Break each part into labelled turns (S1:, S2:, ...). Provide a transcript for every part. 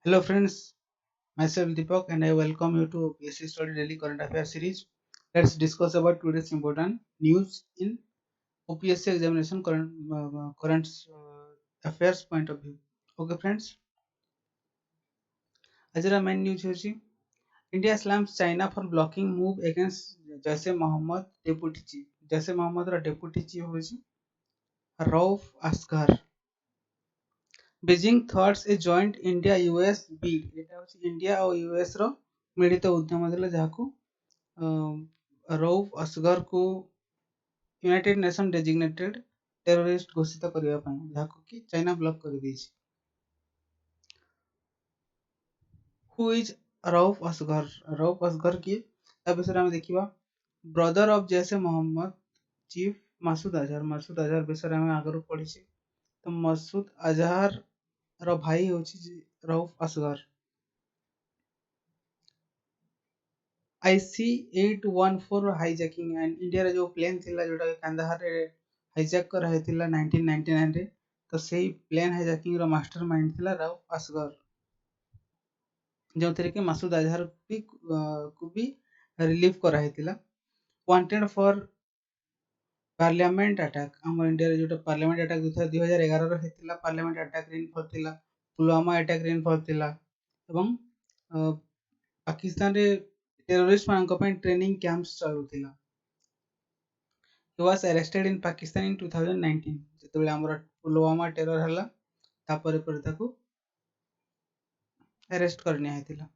S1: Hello friends, myself Deepak and I welcome you to PSC Study Daily Current Affairs series. Let's discuss about today's important news in OPSC examination current affairs point of view. Okay friends, ଆଜିର main news ହେଉଛି India slams China for blocking move against Jaish-e Mohammed deputy chief. Jaish-e Mohammedର deputy chief ହେଉଛି Rauf Asghar. Beijing thwarts a joint India-US bid. এটা ହେଉଛି India ଆଉ US ର ମିଳିତ ଉଦ୍ୟମ ଥିଲା ଯାହାକୁ ରଉଫ ଅସଗରକୁ ୟୁନାଇଟେଡ୍ ନେସନ୍ ଡେଜିଗ୍ନେଟେଡ୍ ଟେରୋରିଷ୍ଟ ଘୋଷିତ କରିବା ପାଇଁ ଯାହାକୁ କି ଚାଇନା ବ୍ଲକ୍ କରିଦେଇଛି। Who is Rauf Asghar? ରଉଫ ଅସଗର କିଏ ତା ବିଷୟରେ ଆମେ ଦେଖିବା। Brother of Jaish Mohammed chief Masood Azhar. Masood Azhar ବିଷୟରେ ଆମେ ଆଗରୁ ପଢିଛେ। ତ ମସୁଦ ଆଜହର ର ଭାଇ ହେଉଛି Rauf Asghar. IC-814 hijacking and ଇଣ୍ଡିଆର ଯୋଉ ପ୍ଲେନ୍ ଥିଲା ଯୋଉଟା କାନ୍ଦାହାରରେ ହାଇଜାକ୍ କରାହେଇଥିଲା 1999 ରେ, ତ ସେଇ ପ୍ଲେନ୍ ହାଇଜାକିଂ ର ମାଷ୍ଟର ମାଇଣ୍ଡ ଥିଲା ରଉଫ ଅସଗର, ଯେଉଁଥିରେ କି ମାସୁଦ ଆଜହର କୁ ବି ରିଲିଭ୍ କରାହେଇଥିଲା। Wanted for parliament attack. ଆମ ଇଣ୍ଡିଆରେ ଯୋଉଟା ପାର୍ଲିଆମେଣ୍ଟ ଆଟାକ୍ 2011 ର ହେଇଥିଲା, ପାର୍ଲିଆମେଣ୍ଟ ଆଟାକ୍ ରେ ଇନଭଲ୍ଭ ଥିଲା, ପୁଲୱାମା ଆଟାକ୍ ରେ ଇନଭଲ୍ଭ ଥିଲା ଏବଂ ପାକିସ୍ତାନରେ ଟେରୋରିଷ୍ଟ ମାନଙ୍କ ପାଇଁ ଟ୍ରେନିଂ କ୍ୟାମ୍ପସ୍ ଚାଲୁଥିଲା। He was arrested in Pakistan in 2019 ଯେତେବେଳେ ଆମର ପୁଲୱାମା ଟେରର ହେଲା ତାପରେ ପରେ ତାକୁ ଆରେଷ୍ଟ କରି ନିଆଯାଇଥିଲା।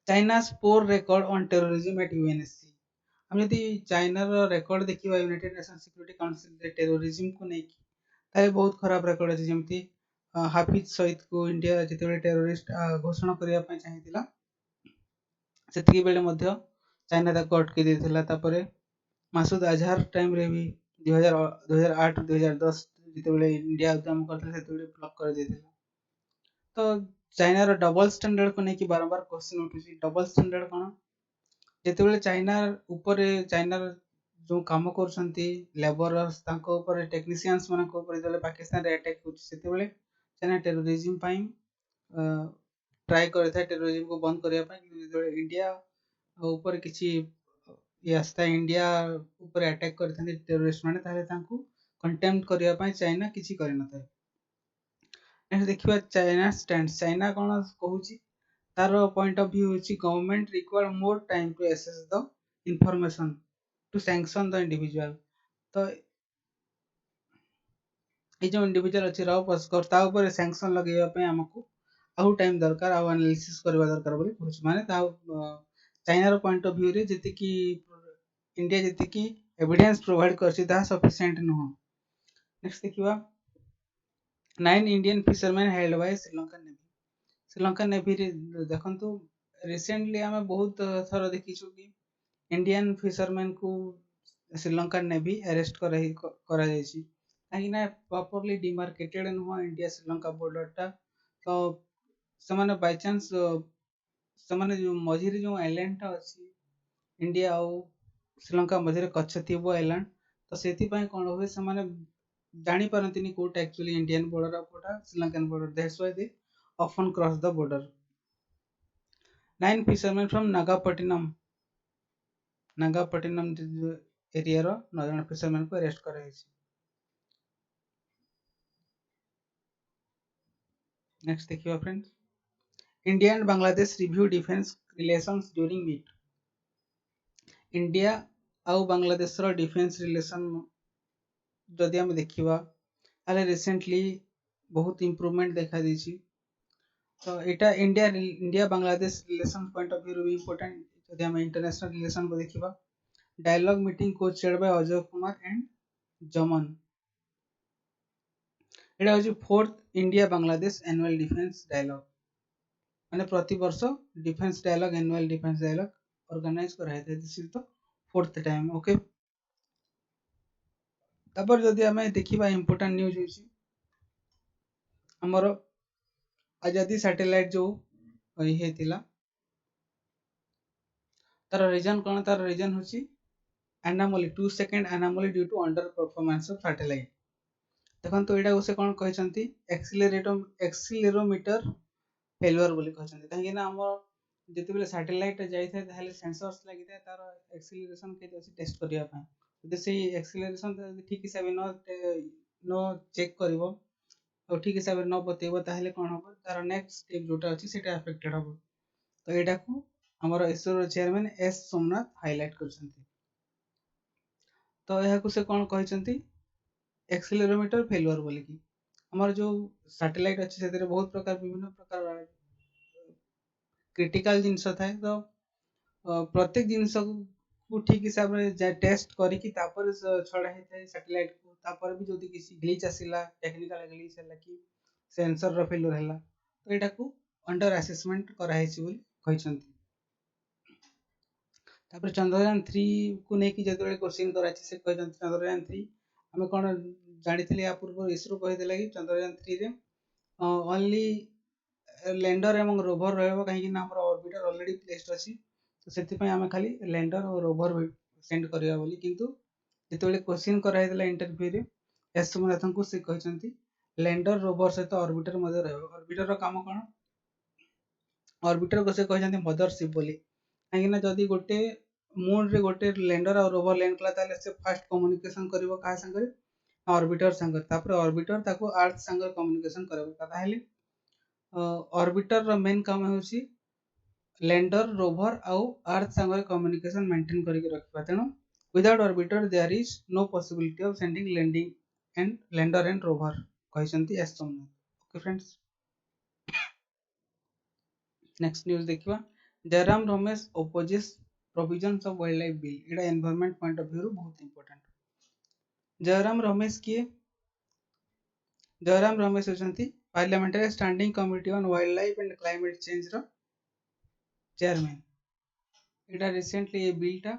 S1: ଚାଇନା's poor record on terrorism at UNSC। ଆମେ ଯଦି ଚାଇନାର ରେକର୍ଡ ଦେଖିବା ୟୁନାଇଟେଡ୍ ନେସନ୍ ସିକ୍ୟୁରିଟି କାଉନସିଲରେ ଟେରୋରିଜିମକୁ ନେଇକି, ତାହେଲେ ବହୁତ ଖରାପ ରେକର୍ଡ ଅଛି। ଯେମିତି ହାଫିଜ ସଇଦକୁ ଇଣ୍ଡିଆ ଯେତେବେଳେ ଟେରୋରିଷ୍ଟ ଘୋଷଣା କରିବା ପାଇଁ ଚାହିଁଥିଲା, ସେତିକି ବେଳେ ମଧ୍ୟ ଚାଇନା ତାକୁ ଅଟକେଇ ଦେଇଥିଲା। ତାପରେ ମାସୁଦ ଆଜହର ଟାଇମରେ ବି 2008-2010 ଯେତେବେଳେ ଇଣ୍ଡିଆ ଉଦ୍ୟମ କରିଥିଲା ସେତେବେଳେ ବ୍ଲକ୍ କରିଦେଇଥିଲା। ତ ଚାଇନାର ଡବଲ ଷ୍ଟାଣ୍ଡାର୍ଡକୁ ନେଇକି ବାରମ୍ବାର କ୍ୱେଶ୍ଚନ ଉଠୁଛି। ଡବଲ ଷ୍ଟାଣ୍ଡାର୍ଡ କଣ? ଯେତେବେଳେ ଚାଇନା ଉପରେ ଚାଇନାର ଯୋଉ କାମ କରୁଛନ୍ତି ଲେବରର୍ସ ତାଙ୍କ ଉପରେ ଟେକ୍ନିସିଆନ୍ସ ମାନଙ୍କ ଉପରେ ଯେତେବେଳେ ପାକିସ୍ତାନରେ ଆଟାକ୍ ହେଉଛି, ସେତେବେଳେ ଚାଇନା ଟେରୋରିଜିମ ପାଇଁ ଟ୍ରାଏ କରିଥାଏ ଟେରୋରିଜିମକୁ ବନ୍ଦ କରିବା ପାଇଁ। ଯେତେବେଳେ ଇଣ୍ଡିଆ ଉପରେ କିଛି ଆସିଥାଏ, ଇଣ୍ଡିଆ ଉପରେ ଆଟାକ୍ କରିଥାନ୍ତି ଟେରୋରିଷ୍ଟ ମାନେ, ତାହେଲେ ତାଙ୍କୁ କଣ୍ଟେମ୍ପ୍ଟ କରିବା ପାଇଁ ଚାଇନା କିଛି କରିନଥାଏ। ନେକ୍ସଟ ଦେଖିବା ଚାଇନା ଷ୍ଟାଣ୍ଡ। ଚାଇନା କଣ କହୁଛି? ତାର ପଏଣ୍ଟ ଅଫ ଭ୍ୟୁ ହେଉଛି government required more time to assess the information to sanction the individual. ତ ଏଇ ଯୋଉ ଇଣ୍ଡିଭିଜୁଆଲ ଅଛି ରଉଫ ଅସଗର, ତା ଉପରେ ସାଂକ୍ସନ ଲଗେଇବା ପାଇଁ ଆମକୁ ଆଉ ଟାଇମ୍ ଦରକାର, ଆଉ ଆନାଲିସିସ୍ କରିବା ଦରକାର ବୋଲି କହୁଛି। ମାନେ ତା ଚାଇନାର ପଏଣ୍ଟ ଅଫ ଭ୍ୟୁରେ ଯେତିକି ଇଣ୍ଡିଆ ଯେତିକି ଏଭିଡେନ୍ସ ପ୍ରୋଭାଇଡ କରିଛି ତାହା ସଫିସିଏଣ୍ଟ ନୁହଁ। ନେକ୍ସଟ ଦେଖିବା 9 Indian fisherman held by Sri Lanka navy. Sri Lanka ନେଭିରେ ଦେଖନ୍ତୁ, ରିସେଣ୍ଟଲି ଆମେ ବହୁତ ଥର ଦେଖିଛୁ କି ଇଣ୍ଡିଆନ୍ ଫିସରମ୍ୟାନକୁ ଶ୍ରୀଲଙ୍କା ନେଭି ଆରେଷ୍ଟ କରାଯାଇଛି। କାହିଁକି ନା ପ୍ରପରଲି ଡିମାର୍କେଟେଡ ନୁହଁ ଇଣ୍ଡିଆ ଶ୍ରୀଲଙ୍କା ବର୍ଡରଟା। ତ ସେମାନେ ବାଇଚାନ୍ସ ସେମାନେ ଯୋଉ ମଝିରେ ଯୋଉ ଆଇଲାଣ୍ଡଟା ଅଛି ଇଣ୍ଡିଆ ଆଉ ଶ୍ରୀଲଙ୍କା ମଝିରେ କଚ୍ଛତୀପ ଆଇଲାଣ୍ଡ, ତ ସେଥିପାଇଁ କଣ ହୁଏ, ସେମାନେ ଜାଣିପାରନ୍ତିନି କୋଉଟା ଆକ୍ଚୁଆଲି ଇଣ୍ଡିଆନ୍ ବର୍ଡର ଆଉ କୋଉଟା Sri Lankan border. That's why they often cross the border. 9 fishermen from Nagapattinam ଏରିଆର 9 ଜଣ ଫିସରମ୍ୟାନକୁ ଆରେଷ୍ଟ କରାଯାଇଛି। ନେକ୍ସଟ ଦେଖିବା friends, India and Bangladesh review defence relations during meet. India ଆଉ ବାଂଲାଦେଶର ଡିଫେନ୍ସ ରିଲେସନ ଯଦି ଆମେ ଦେଖିବା, ତାହେଲେ ରିସେଣ୍ଟଲି ବହୁତ ଇମ୍ପ୍ରୁଭମେଣ୍ଟ ଦେଖାଦେଇଛି। ତ ଏଇଟା India Bangladesh relation point of ଭ୍ୟୁରୁ ବି ଇମ୍ପୋର୍ଟାଣ୍ଟ। ଯଦି ଆମେ ଇଣ୍ଟରନ୍ୟାସନାଲ ରିଲେସନକୁ ଦେଖିବା, dialogue meeting co-chaired by Ajay Kumar and Zaman. ଏଇଟା ହେଉଛି 4th India Bangladesh annual defence dialogue. ମାନେ ପ୍ରତିବର୍ଷ defence dialogue, annual defence dialogue organise କରାଯାଇଥାଏ। This is the 4th time. Okay, ତାପରେ ଯଦି ଆମେ ଦେଖିବା ଇମ୍ପୋର୍ଟାଣ୍ଟ ନ୍ୟୁଜ ହେଉଛି ଆମର ଆଜାଦି ସ୍ୟାଟେଲାଇଟ ଯୋଉ ହେଇଥିଲା, ତାର ରିଜନ କଣ? ତାର ରିଜନ ହେଉଛି anomaly 2 second anomaly due to under performance of satellite। ଦେଖନ୍ତୁ ଏଇଟାକୁ ସେ କଣ କହିଛନ୍ତି, ଏକ୍ସିଲେରୋମିଟର फेल्युअर बोली कहते कहीं आम जिते सैटेलाइट जाए सेंसर्स लगी तार एक्सिलरेशन के टेस्ट करने से एक्सिलरेशन ठीक हिसाब न चेक कर ठीक हिसाब से न बतेब ताहले कौन हम तार नेक्स्ट स्टेप जोटा अच्छी से अफेक्टेड हम तो यहाँ को आमर ISRO chairman S Somnath highlight कर तो यहाँ से कौन कहते एक्सिलरोमीटर फेल्युअर बोलिकी आमर जो सैटेलाइट अच्छी से बहुत प्रकार विभिन्न प्रकार क्रिटिकल जिनस थाए तो प्रत्येक जिनस को ठीक हिसाब से टेस्ट करी छड़ा होता है सैटेलाइट को तापर भी जदि किसी ग्लिच आसला टेक्निकल ग्लिच है कि सेंसर रो फेल्युअर है तो यहाँ को अंडर असेसमेंट कराई कहते तापर चंद्रयान 3 को लेकिन जो क्वेश्चन कराई से कहते चंद्रयान 3 आम कौन जानी या पूर्व इसरो कही कि चंद्रयान 3 रे ओनली लैंडर एवं रोभर रहिबो कहीं ना हमर ऑर्बिटर ऑलरेडी प्लेस्ड अछि तो सेति पय आमे खाली लैंडर और रोभर सेंड करिया बोली किंतु जेतेबेले क्वेश्चन कराइला इंटरव्यू रे एस सोमनाथन को से कहचंती लैंडर रोभर सहित ऑर्बिटर मध्ये रहबो ऑर्बिटर रो काम कोन ऑर्बिटर को से कहचंती मदरशिप बोली कहीं ना जदी गोटे मून रे गोटे लैंडर और रोभर लैंड कला ताले से फास्ट कम्युनिकेशन करिवो का संगे ऑर्बिटर संगे तापर ऑर्बिटर ताको अर्थ संगे कम्युनिकेशन करबो ताहेले ऑर्बिटर रो मेन काम होची लैंडर रोभर आउ अर्थ संगे कम्युनिकेशन मेंटेन करके रखबा तेनो without orbiter there is no possibility of sending landing and lander and rover कहचंती S Somnath okay friends next news देखिबा Jairam Ramesh opposes provisions of wildlife bill एटा एनवायरनमेंट पॉइंट ऑफ व्यू रो बहुत इंपोर्टेंट जयराम रमेश किए जयराम रमेश होचंती parliamentary standing committee on wildlife and climate change रो chairman एटा recently ये बिलटा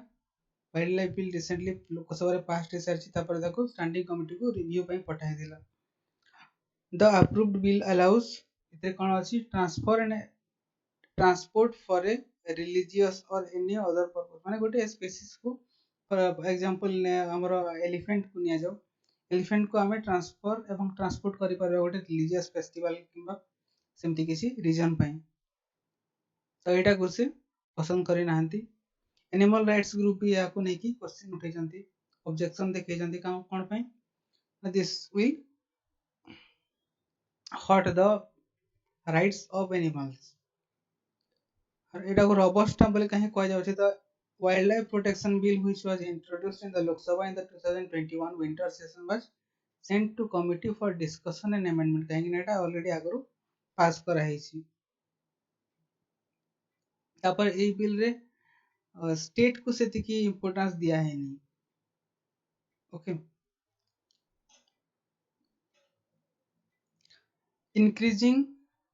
S1: wildlife bill recently Lok Sabha रे पास हे सारछि तापर देखो स्टैंडिंग कमिटी को रिव्यू पई पठाई दिला द अप्रूव्ड बिल अलाउज इते कोन अछि transfer and transport for a religious और एनी अदर पर्पस माने गोटे स्पीसीज को फॉर एग्जांपल ने हमरो एलिफेंट को निया जाओ एलिफेंट को हमें ट्रांसफर एवं ट्रांसपोर्ट करि परबा गोटे रिलीजियस फेस्टिवल किंबा सेमती किसी रीजन पई तो एटा को से पसंद करि नाहंती एनिमल राइट्स ग्रुप भी याको नै कि क्वेश्चन उठै जंती ऑब्जेक्शन देखै जंती कोन पई this will hurt the rights of animals और एटा को रोबस्ट बोले कहीं कह जाउछि त wildlife protection bill which was introduced in the Lok Sabha in the 2021 winter session was sent to committee for discussion and amendment कहीं एटा ऑलरेडी आगरो पास करा हैछि तापर ए बिल रे स्टेट को सेति की इंपोर्टेंस दिया है नहीं okay increasing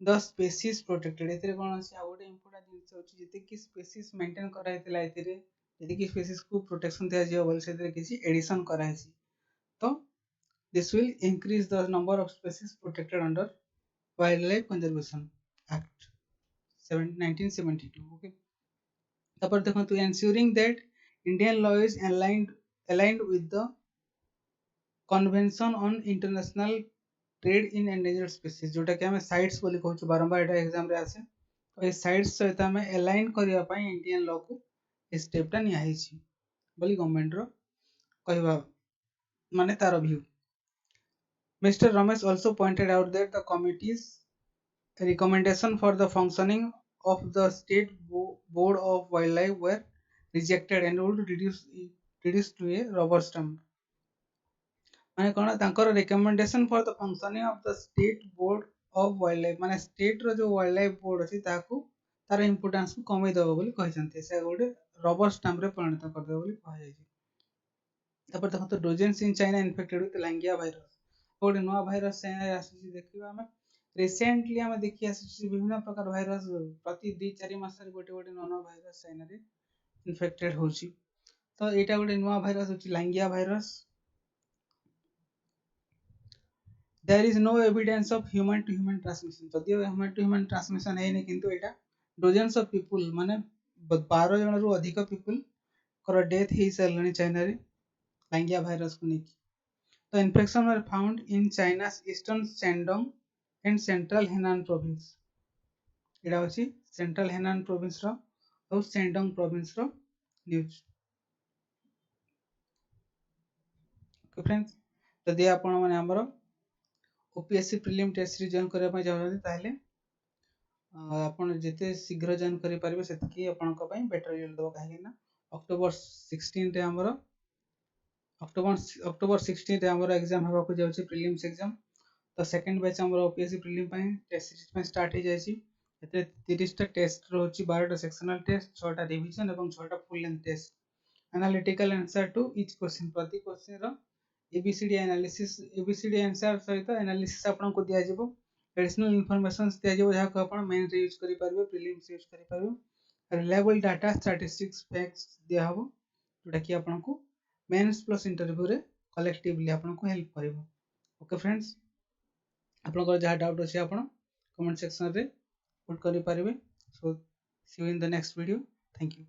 S1: the species protected एतरे कोन अछि आ गोटे इंपोर्टेंट जिंस अछि जते कि स्पीसीज मेंटेन करा हेतला एतरे जते कि स्पीसीज को प्रोटेक्शन दिया जियो बोल सेतरे किछि एडिशन करा हैछि तो this will increase the number of species protected under wildlife conservation act 1972 okay तापर देखो तो ensuring that indian law is aligned with the convention on international trade in endangered species जोटा कि हमें साइट्स बोली कहछु बारंबार एटा एग्जाम रे आसे तो ए साइट्स सहित हमें अलाइन करिया पई इंडियन लॉ को स्टेपटा निया हिछि बोली गवर्नमेंट रो कहबा माने तार view Mr. Ramesh also pointed out that the committee's recommendation for the functioning of the state board of wildlife were rejected and would reduce to a rubber stamp माने कोन तांकर recommendation for the functioning of the state board of wild life माने state रो जो wild life board अछि ताकू तार importance को कमी देबो बोली कहचंती से गोटे रबर स्टैम्प रे परिणत कर देबो बोली कह जाय तापर देखो तो dozens in China infected with Langya virus गोटे नुआ भाइरस चाइना रे आसी देखिबा हमें रिसेंटली हमें देखि आसी विभिन्न प्रकार भाइरस प्रति 2-4 मास रे गोटे गोटे नुआ भाइरस चाइना रे इन्फेक्टेड होची तो एटा गोटे नुआ भाइरस होची Langya virus there is no evidence of human to human transmission जदियो human to human transmission है नहीं किंतु एटा dozens of people माने 12 जन रु अधिक people कर डेथ हे सरलनी चाइना रे लांगिया भाइरस को नेकी The infection were found in China's eastern Shandong and central Henan province. एटा होची सेंट्रल हेनान प्रोविंस रो और सेंडोंग प्रोविंस रो न्यूज। ओके फ्रेंड्स, जदि आपण माने हमर OPSC prelim test series join करबा चाहते ताहले आपण जेते शीघ्र जॉइन करि परिबे सेतकी आपनक पई बेटर रिजल्ट दबो, काहे ना अक्टोबर 16 रे हमर अक्टोबर 16 रे हमर एग्जाम हेबा को जाउची प्रीलिम्स एग्जाम। तो सेकंड बैच हमर ओपीएससी प्रीलिम पई टेस्ट सीरीज पई स्टार्ट हो जायछि। एते 30 टा टेस्ट रहउची, 12 टा सेक्शनल टेस्ट, 6 टा रिवीजन एवं 6 टा full length test. Analytical answer to each question, प्रति क्वेश्चन रो एबीसीडी एनालिसिस, एबीसीडी आंसर सहित एनालिसिस आपनको दिया जिवो। एडिशनल इन्फॉर्मेशंस दिया जिवो जहां को आपण मेन रे यूज करि परबे, प्रीलिम्स यूज करि परबे। रिलायबल डाटा, स्टैटिस्टिक्स, फैक्ट्स दिया हबो जोटा कि आपनको मेंस प्लस इंटरव्यू रे कलेक्टिवली आपनको हेल्प करिवो। ओके फ्रेंड्स, आपनको जहां डाउट अछि आपण कमेंट सेक्शन रे पुट करि परिबे। So see you in the next video. Thank you.